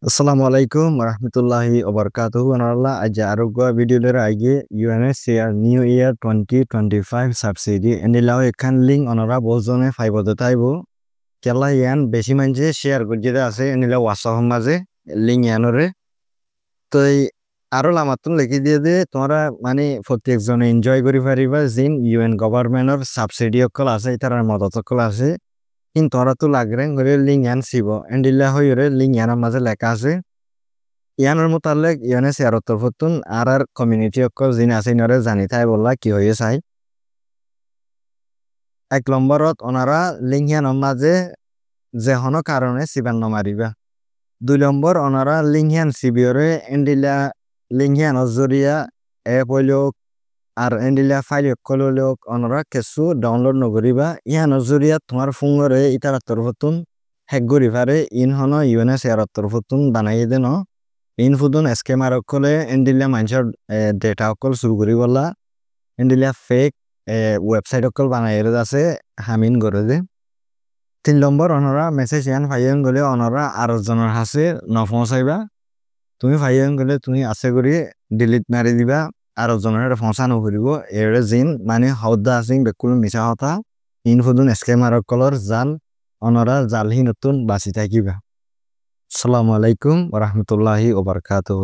Assalamualaikum warahmatullahi wabarakatuh. Anarlah aja arugwa video lera age UNSCR New Year 2025 subsidy. Endilaw ekan link onara bozone faibodo taibo. Kella yan beshi manje share gujjeda ase endilaw wasohom maze link yanore. Toi aro lamatun leki দিয়ে de tomara mane প্রত্যেক জনে enjoy করি পারিবা জিন UN government or subsidy okol ase itarar modot okol ase. In tora tu lagren gore link yan sibo endilla hoyore link yana maze leka ase yanar mutalek yone share torfotun arar community okko jin ase nore jani thai bolla ki hoye sai ek nomborot onara link yan maze je hono karone siban no mariba দুই নম্বর onara link yan sibiore endilla link yan ozoriya app hoilo আর এন্ডিলা file কললোক অনরা কিছু download নগরিবা Ihan জরিয়া তোমার ফোনরে ইতার তরফতুন hack গরি পারে in হন ইউএনএস এর তরফতুন বানাই then in ফুদুন scammer কলে এন্ডিলা মানসার ডেটা কল শুরু করি বলা এন্ডিলা ফেক ওয়েবসাইট কল বানাই রে আছে হামিন করে দে 3 নম্বর অনরা মেসেজ ইয়ান ফাইন গলে অনরা আর জনের হাসে ন পৌঁছাইবা তুমি ফাইন গলে তুমি আছে করি ডিলিট মারি দিবা aro joner fonsa no huribo ere jin mane hauda asing bekul misa hota infodun scammer color jal onora jalhi notun basi thakiba assalamu alaikum warahmatullahi wabarakatuh